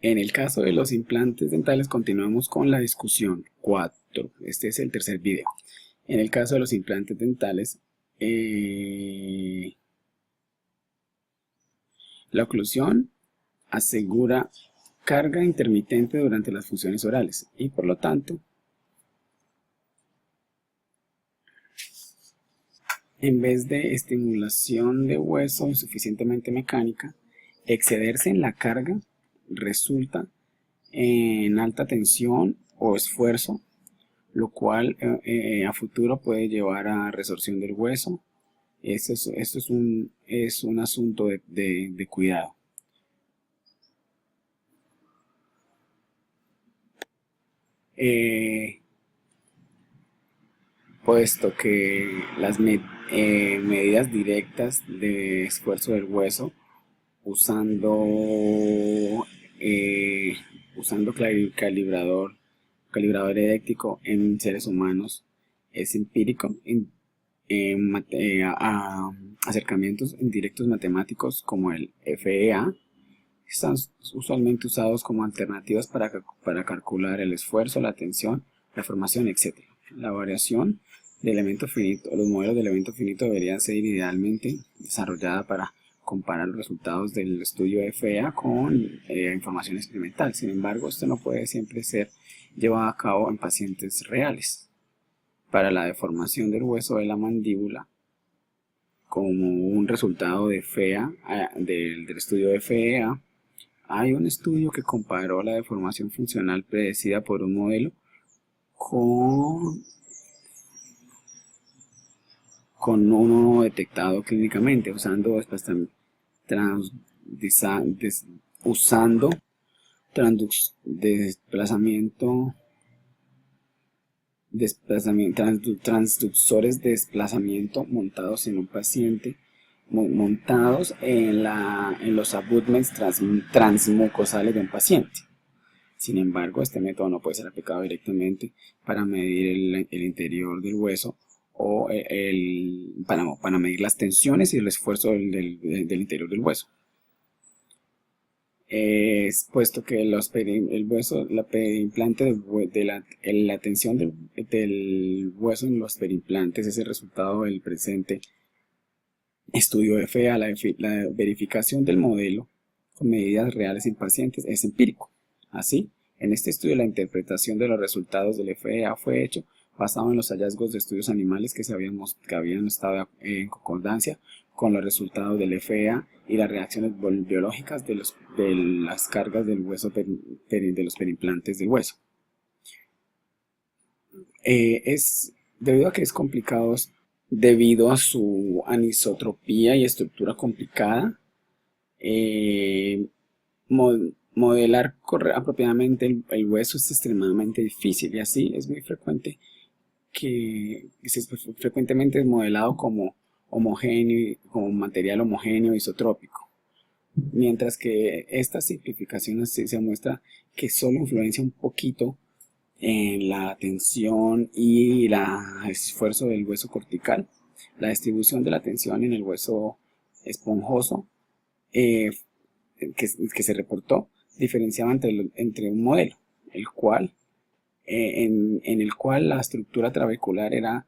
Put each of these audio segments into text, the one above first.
En el caso de los implantes dentales continuamos con la discusión 4. Este es el tercer video. En el caso de los implantes dentales, la oclusión asegura carga intermitente durante las funciones orales y por lo tanto, en vez de estimulación de hueso suficientemente mecánica, excederse en la carga resulta en alta tensión o esfuerzo, lo cual a futuro puede llevar a resorción del hueso. Esto es un asunto de cuidado. Puesto que las medidas directas de esfuerzo del hueso usando, eh, usando calibrador eléctrico en seres humanos es empírico. Acercamientos indirectos matemáticos como el FEA están usualmente usados como alternativas para calcular el esfuerzo, la tensión, la formación, etc. La variación de elemento finito, los modelos de elemento finito deberían ser idealmente desarrollada para comparar los resultados del estudio FEA con información experimental. Sin embargo, esto no puede siempre ser llevado a cabo en pacientes reales. Para la deformación del hueso de la mandíbula, como un resultado de FEA, del estudio de FEA, hay un estudio que comparó la deformación funcional predecida por un modelo con uno detectado clínicamente usando transductores de desplazamiento montados en un paciente, montados en los abutments transmucosales de un paciente. Sin embargo, este método no puede ser aplicado directamente para medir el interior del hueso o para medir las tensiones y el esfuerzo del interior del hueso. Puesto que el hueso, la periimplante la tensión del hueso en los periimplantes es el resultado del presente estudio de FEA, la verificación del modelo con medidas reales en pacientes es empírico. Así, en este estudio la interpretación de los resultados del FEA fue hecho basado en los hallazgos de estudios animales que habían estado en concordancia con los resultados del FEA y las reacciones biológicas de las cargas del hueso de los perimplantes del hueso. Debido a que es complicado, debido a su anisotropía y estructura complicada, modelar apropiadamente el hueso es extremadamente difícil y así es muy frecuente frecuentemente es modelado como homogéneo, como material homogéneo isotrópico, mientras que esta simplificación se muestra que solo influencia un poquito en la tensión y el esfuerzo del hueso cortical. La distribución de la tensión en el hueso esponjoso que se reportó diferenciaba entre un modelo, en el cual la estructura trabecular era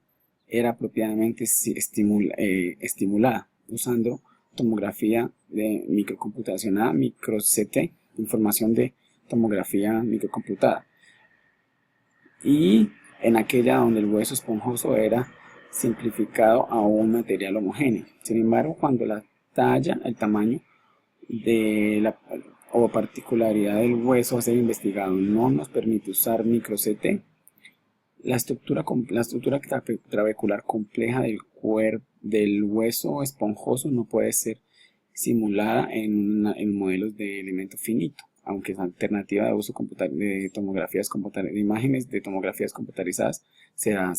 apropiadamente estimulada usando tomografía de microcomputacional, micro-CT, información de tomografía microcomputada, y en aquella donde el hueso esponjoso era simplificado a un material homogéneo. Sin embargo, cuando la talla, el tamaño o particularidad del hueso a ser investigado no nos permite usar micro-CT, la estructura trabecular compleja del hueso esponjoso no puede ser simulada en modelos de elemento finito, aunque es alternativa de uso de imágenes de tomografías computarizadas se ha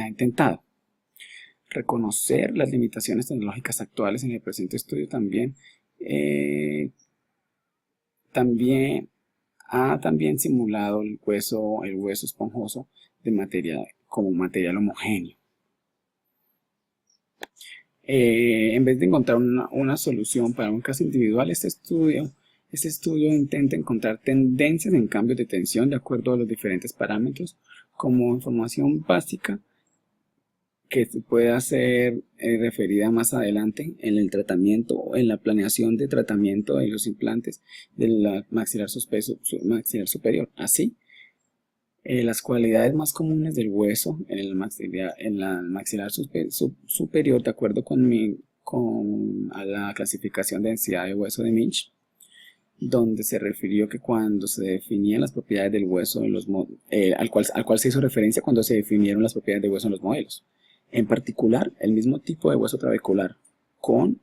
intentado. Reconocer las limitaciones tecnológicas actuales en el presente estudio también ha simulado el hueso esponjoso como material homogéneo. En vez de encontrar una solución para un caso individual, este estudio Este estudio intenta encontrar tendencias en cambios de tensión de acuerdo a los diferentes parámetros como información básica que se pueda ser referida más adelante en el tratamiento o en la planeación de tratamiento de los implantes del maxilar superior. Así, las cualidades más comunes del hueso en la maxilar superior, de acuerdo con la clasificación de densidad de hueso de Minch, donde se refirió que cuando se definían las propiedades del hueso al cual se hizo referencia cuando se definieron las propiedades del hueso en los modelos. En particular, el mismo tipo de hueso trabecular, con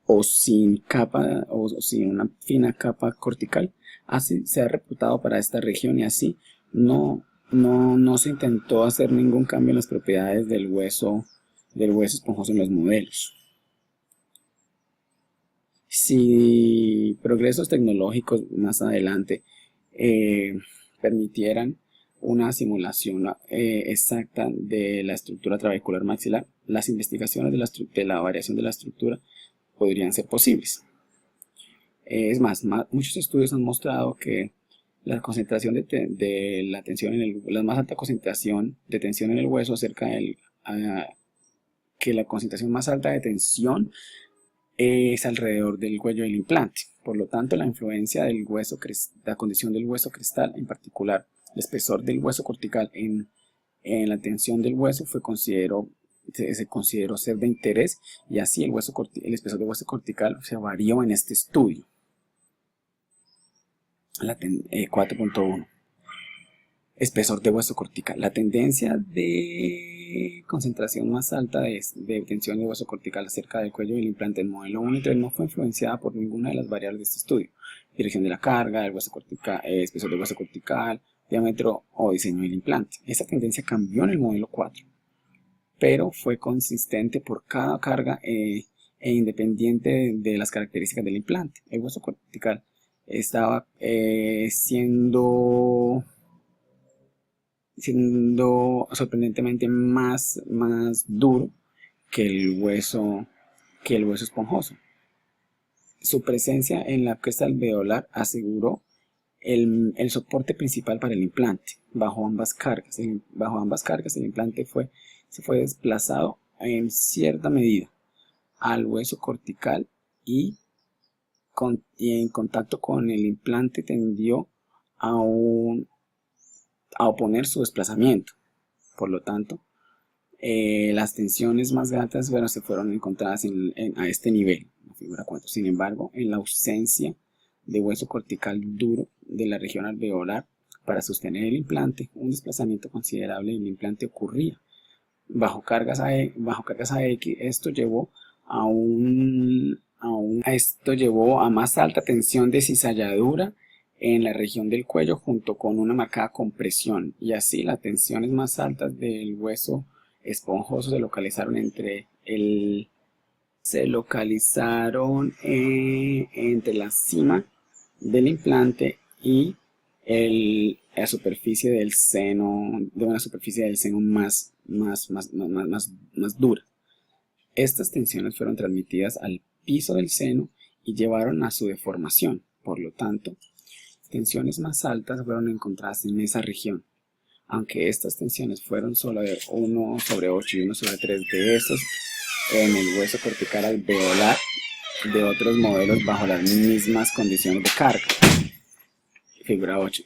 o sin capa o sin una fina capa cortical, así se ha reputado para esta región, y así no se intentó hacer ningún cambio en las propiedades del hueso esponjoso en los modelos. Si progresos tecnológicos más adelante permitieran una simulación exacta de la estructura trabecular maxilar, las investigaciones de la variación de la estructura podrían ser posibles. Es más, muchos estudios han mostrado que la concentración de la tensión la más alta concentración de tensión en el hueso que la concentración más alta de tensión es alrededor del cuello del implante. Por lo tanto, la influencia del hueso, la condición del hueso crestal, en particular el espesor del hueso cortical en la tensión del hueso, se consideró ser de interés, y así el espesor del hueso cortical se varió en este estudio. 4.1. Espesor de hueso cortical. La tendencia de concentración más alta de tensión de hueso cortical cerca del cuello del implante en modelo 1 y 3 no fue influenciada por ninguna de las variables de este estudio: dirección de la carga, del hueso cortical, espesor del hueso cortical, diámetro o diseño del implante. Esta tendencia cambió en el modelo 4, pero fue consistente por cada carga e independiente de las características del implante. El hueso cortical estaba siendo sorprendentemente más duro que el hueso esponjoso. Su presencia en la cresta alveolar aseguró el soporte principal para el implante. Bajo ambas cargas el implante se fue desplazado en cierta medida al hueso cortical, y en contacto con el implante tendió a oponer su desplazamiento. Por lo tanto, las tensiones más altas se fueron encontradas a este nivel, la figura 4. Sin embargo, en la ausencia de hueso cortical duro de la región alveolar para sostener el implante, un desplazamiento considerable del implante ocurría. Bajo cargas AX, esto llevó a más alta tensión de cizalladura en la región del cuello, junto con una marcada compresión, y así las tensiones más altas del hueso esponjoso se localizaron entre la cima del implante y la superficie del seno, más dura. Estas tensiones fueron transmitidas al piso del seno y llevaron a su deformación. Por lo tanto, tensiones más altas fueron encontradas en esa región. Aunque estas tensiones fueron solo de 1/8 y 1/3 de estos en el hueso cortical alveolar de otros modelos bajo las mismas condiciones de carga. Figura 8.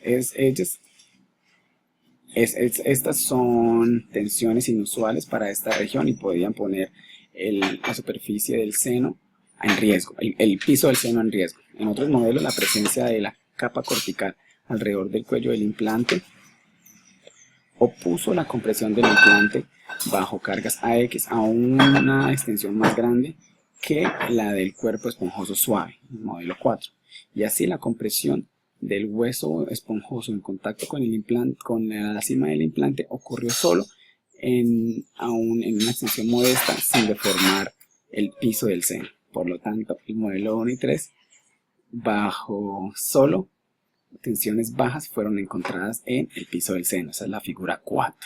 Estas son tensiones inusuales para esta región y podían poner la superficie del seno en riesgo, el piso del seno en riesgo. En otros modelos, la presencia de la capa cortical alrededor del cuello del implante opuso la compresión del implante bajo cargas AX a una extensión más grande que la del cuerpo esponjoso suave, modelo 4, y así la compresión del hueso esponjoso en contacto con la cima del implante ocurrió solo en una extensión modesta, sin deformar el piso del seno. Por lo tanto, el modelo 1 y 3 bajo solo tensiones bajas fueron encontradas en el piso del seno. Esa es la figura 4.